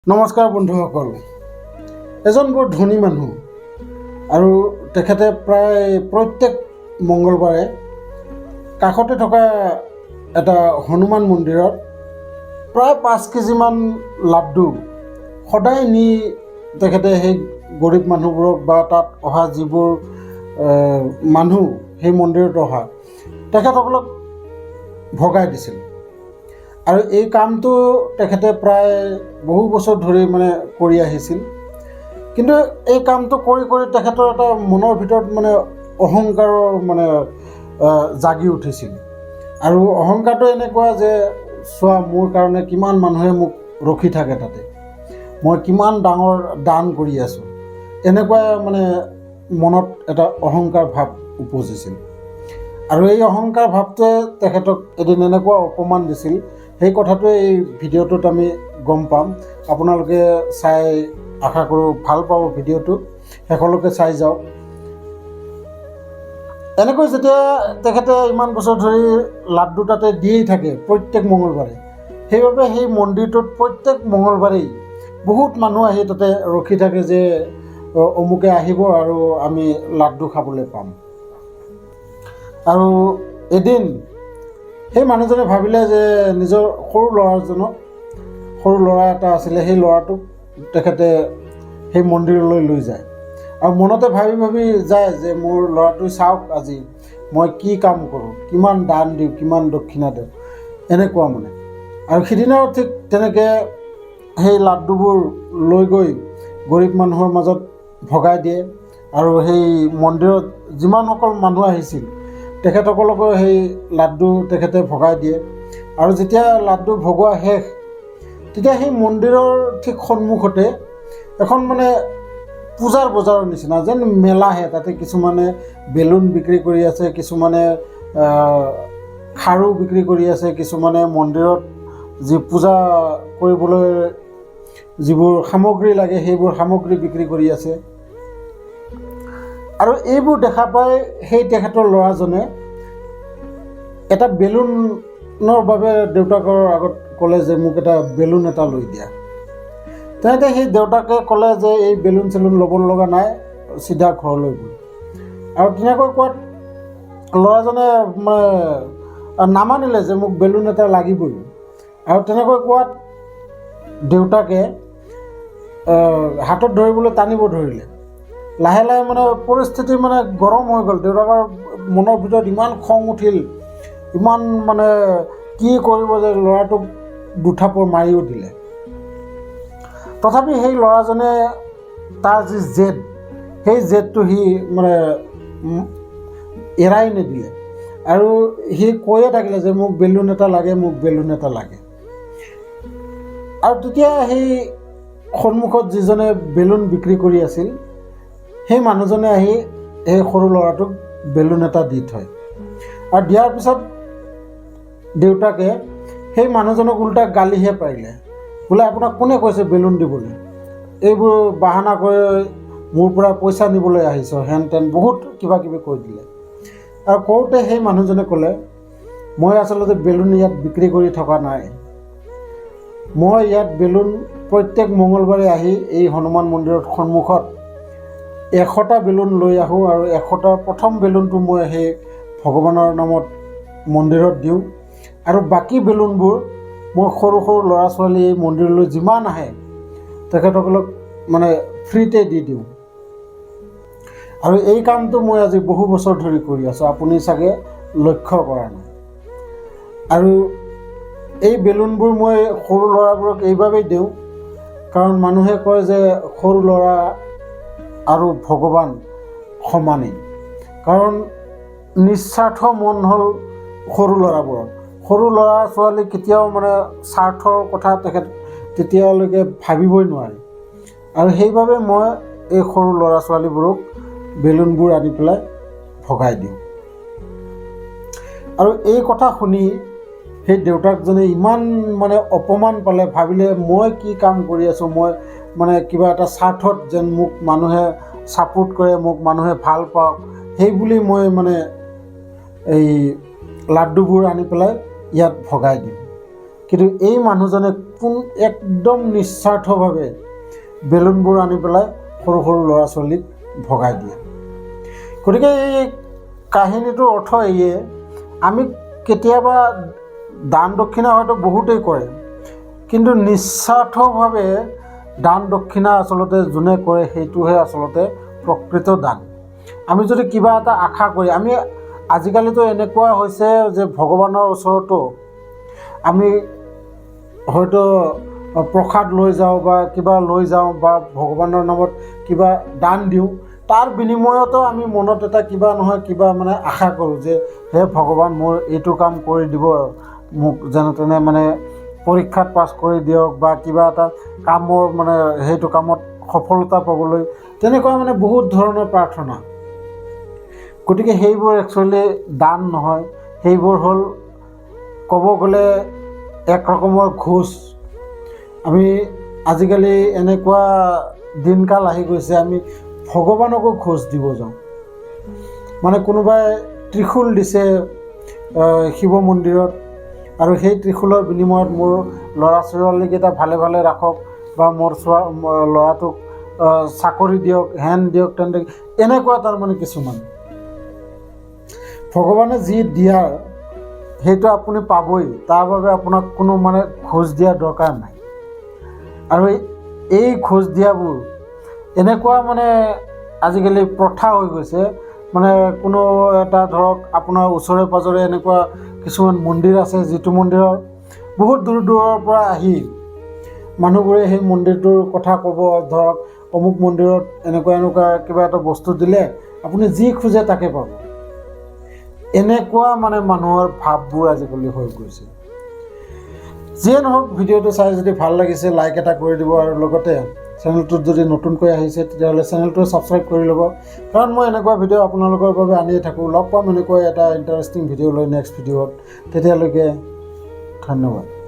নমস্কাৰ বন্ধুসকল। এজন বৰ ধনী মানুহ আৰু তেখেতে প্ৰায় প্ৰত্যেক মঙ্গলবাৰে কাষতে থকা এটা হনুমান মন্দিৰত প্ৰায় 5 কেজিমান লাড্ডু সদায় নি তেখেতে সেই গৰীব মানুহবোৰক বা তাত অহা যিবোৰ মানুহ সেই মন্দিৰত অহা তেখেতসকলক ভগাই দিছিল। আৰু এই কামটো তেখেতে প্ৰায় বহু বছৰ ধৰি কৰি আহিছিল। কিন্তু এই কামটো কৰি কৰি তেখেতৰ এটা মনৰ ভিতৰত অহংকাৰৰ জাগি উঠিছিল। আৰু অহংকাৰটো এনেকুৱা যে চোৱা, মোৰ কাৰণে কিমান মানুহে মোক ৰখি থাকে, তাতে মই কিমান ডাঙৰ দান কৰি আছোঁ, এনেকুৱা মনত এটা অহংকাৰ ভাৱ উপজিছিল। আৰু এই অহংকাৰ ভাৱটোৱে তেখেতক এদিন এনেকুৱা অপমান দিছিল। সেই কথাটোৱে এই ভিডিঅ'টোত আমি গম পাম। আপোনালোকে চাই আশা কৰোঁ ভাল পাব। ভিডিঅ'টো শেষলৈকে চাই যাওক। এনেকৈ যেতিয়া তেখেতে ইমান বছৰ ধৰি লাড্ডু তাতে দিয়েই থাকে প্ৰত্যেক মঙলবাৰে, সেইবাবে সেই মন্দিৰটোত প্ৰত্যেক মঙলবাৰেই বহুত মানুহ আহি তাতে ৰখি থাকে যে অমুকে আহিব আৰু আমি লাড্ডু খাবলৈ পাম। আৰু এদিন সেই মানুহজনে ভাবিলে যে নিজৰ সৰু ল'ৰা এটা আছিলে, সেই ল'ৰাটোক তেখেতে সেই মন্দিৰলৈ লৈ যায়। আৰু মনতে ভাবি ভাবি যায় যে মোৰ ল'ৰাটোৱে চাওক আজি মই কি কাম কৰোঁ, কিমান দান দিওঁ, কিমান দক্ষিণা দিওঁ, এনেকুৱা আৰু সিদিনাও ঠিক তেনেকৈ সেই লাড্ডুবোৰ লৈ গৈ গৰীব মানুহৰ মাজত ভগাই দিয়ে। আৰু সেই মন্দিৰত যিমানসকল মানুহ আহিছিল তেখেতসকলকো সেই লাড্ডু তেখেতে ভগাই দিয়ে। আৰু যেতিয়া লাড্ডু ভগোৱা শেষ, তেতিয়া সেই মন্দিৰৰ ঠিক সন্মুখতে এখন পূজাৰ বজাৰৰ নিচিনা যেন মেলাহে। তাতে কিছুমানে বেলুন বিক্ৰী কৰি আছে, কিছুমানে খাৰু বিক্ৰী কৰি আছে, কিছুমানে মন্দিৰত যি পূজা কৰিবলৈ যিবোৰ সামগ্ৰী লাগে সেইবোৰ সামগ্ৰী বিক্ৰী কৰি আছে। আৰু এইবোৰ দেখা পাই সেই তেখেতৰ ল'ৰাজনে এটা বেলুনৰ বাবে দেউতাকৰ আগত ক'লে যে মোক এটা বেলুন এটা লৈ দিয়া। তেনেতে সেই দেউতাকে ক'লে যে এই বেলুন চেলুন ল'ব লগা নাই, চিধা ঘৰলৈ গ'ল। আৰু তেনেকৈ কোৱাত ল'ৰাজনে নামানিলে যে মোক বেলুন এটা লাগিবই। আৰু তেনেকৈ কোৱাত দেউতাকে হাতত ধৰিবলৈ টানিব ধৰিলে। লাহে লাহে পৰিস্থিতি গৰম হৈ গ'ল। দেউতাকৰ মনৰ ভিতৰত ইমান খং উঠিল, ইমান কি কৰিব যে ল'ৰাটোক দুথাপৰ মাৰিও দিলে। তথাপি সেই ল'ৰাজনে তাৰ যি জেদ, সেই জেদটো সি এৰাই নিদিলে। আৰু সি কৈয়ে থাকিলে যে মোক বেলুন এটা লাগে, মোক বেলুন এটা লাগে। আৰু তেতিয়া সেই সন্মুখত যিজনে বেলুন বিক্ৰী কৰি আছিল সেই মানুহজনে আহি সেই সৰু ল'ৰাটোক বেলুন এটা দি থয়। আৰু দিয়াৰ পিছত দেউতাকে সেই মানুহজনক উল্টা গালিহে পাৰিলে, বোলে আপোনাক কোনে কৈছে বেলুন দিবলৈ, এইবোৰ বাহানা কৰি মোৰ পৰা পইচা নিবলৈ আহিছ, হেন তেন বহুত কিবা কিবি কৈ দিলে। আৰু কওঁতে সেই মানুহজনে ক'লে, মই আচলতে বেলুন ইয়াত বিক্ৰী কৰি থকা নাই। মই ইয়াত বেলুন প্ৰত্যেক মঙলবাৰে আহি এই হনুমান মন্দিৰৰ সন্মুখত 100টা বেলুন লৈ আহোঁ। আৰু 100টাৰ প্ৰথম বেলুনটো মই সেই ভগৱানৰ নামত মন্দিৰত দিওঁ। আৰু বাকী বেলুনবোৰ মই সৰু সৰু ল'ৰা ছোৱালী এই মন্দিৰলৈ যিমান আহে তেখেতসকলক ফ্ৰীতে দি দিওঁ। আৰু এই কামটো মই আজি বহু বছৰ ধৰি কৰি আছোঁ, আপুনি চাগে লক্ষ্য কৰা নাই। আৰু এই বেলুনবোৰ মই সৰু ল'ৰাবোৰক এইবাবেই দিওঁ, কাৰণ মানুহে কয় যে সৰু ল'ৰা আৰু ভগৱান সমানেই। কাৰণ নিস্বাৰ্থ মন হ'ল সৰু ল'ৰাবোৰৰ। সৰু ল'ৰা ছোৱালী কেতিয়াও স্বাৰ্থৰ কথা তেতিয়ালৈকে ভাবিবই নোৱাৰে। আৰু সেইবাবে মই এই সৰু ল'ৰা ছোৱালীবোৰক বেলুনবোৰ আনি পেলাই ভগাই দিওঁ। আৰু এই কথা শুনি সেই দেউতাকজনে ইমান অপমান পালে, ভাবিলে মই কি কাম কৰি আছোঁ, মই কিবা এটা স্বাৰ্থত যেন মোক মানুহে ছাপোৰ্ট কৰে, মোক মানুহে ভাল পাওক, সেই বুলি মই এই লাড্ডুবোৰ আনি পেলাই ইয়াত ভগাই দিওঁ। কিন্তু এই মানুহজনে একদম নিস্বাৰ্থভাৱে বেলুনবোৰ আনি পেলাই সৰু সৰু ল'ৰা ছোৱালীক ভগাই দিয়ে। গতিকে এই কাহিনীটোৰ অৰ্থ এইয়ে, আমি কেতিয়াবা দান দক্ষিণা হয়তো বহুতেই কৰে, কিন্তু নিস্বাৰ্থভাৱে দান দক্ষিণা আচলতে যোনে কৰে সেইটোহে আচলতে প্ৰকৃত দান। আমি যদি কিবা এটা আশা কৰি, আমি আজিকালিতো এনেকুৱা হৈছে যে ভগৱানৰ ওচৰতো আমি হয়তো প্ৰসাদ লৈ যাওঁ বা কিবা লৈ যাওঁ বা ভগৱানৰ নামত কিবা দান দিওঁ, তাৰ বিনিময়তো আমি মনত এটা কিবা নহয় কিবা মানে আশা কৰোঁ যে হে ভগৱান মোৰ এইটো কাম কৰি দিব, মোক যেনে তেনে মানে পৰীক্ষাত পাছ কৰি দিয়ক বা কিবা এটা কামৰ মানে সেইটো কামত সফলতা পাবলৈ, তেনেকুৱা মানে বহুত ধৰণৰ প্ৰাৰ্থনা। গতিকে সেইবোৰ একচুৱেলি দান নহয়, সেইবোৰ হ'ল ক'ব গ'লে এক ৰকমৰ ঘোষ। আমি আজিকালি এনেকুৱা দিনকাল আহি গৈছে, আমি ভগৱানকো ঘোষ দিব যাওঁ। মানে কোনোবাই ত্ৰিশূল দিছে শিৱ মন্দিৰত, আৰু সেই ত্ৰিশূলৰ বিনিময়ত মোৰ ল'ৰা ছোৱালীকেইটা ভালে ভালে ৰাখক বা মোৰ ল'ৰাটোক চাকৰি দিয়ক, হেন দিয়ক, তেন দিয়ক, এনেকুৱা তাৰমানে কিছুমান। ভগৱানে যি দিয়াৰ সেইটো আপুনি পাবই, তাৰ বাবে আপোনাক কোনো মানে ঘোষ দিয়াৰ দৰকাৰ নাই। আৰু এই ঘোষ দিয়াবোৰ এনেকুৱা মানে আজিকালি প্ৰথা হৈ গৈছে, মানে কোনো এটা ধৰক আপোনাৰ ওচৰে পাঁজৰে এনেকুৱা কিছুমান মন্দিৰ আছে, যিটো মন্দিৰৰ বহুত দূৰ দূৰৰ পৰা আহি মানুহবোৰে সেই মন্দিৰটোৰ কথা ক'ব, ধৰক অমুক মন্দিৰত এনেকুৱা কিবা এটা বস্তু দিলে আপুনি যি খোজে তাকে পাব। এনেকুৱা মানে মানুহৰ ভাৱবোৰ আজিকালি হৈ গৈছে। যিয়ে নহওক, ভিডিঅ'টো চাই যদি ভাল লাগিছে লাইক এটা কৰি দিব, আৰু লগতে চেনেলটোত যদি নতুনকৈ আহিছে তেতিয়াহ'লে চেনেলটো ছাবস্ক্ৰাইব কৰি ল'ব, কাৰণ মই এনেকুৱা ভিডিঅ' আপোনালোকৰ বাবে আনিয়ে থাকোঁ। লগ পাম এনেকুৱা এটা ইণ্টাৰেষ্টিং ভিডিঅ' লৈ নেক্সট ভিডিঅ'ত। তেতিয়ালৈকে ধন্যবাদ।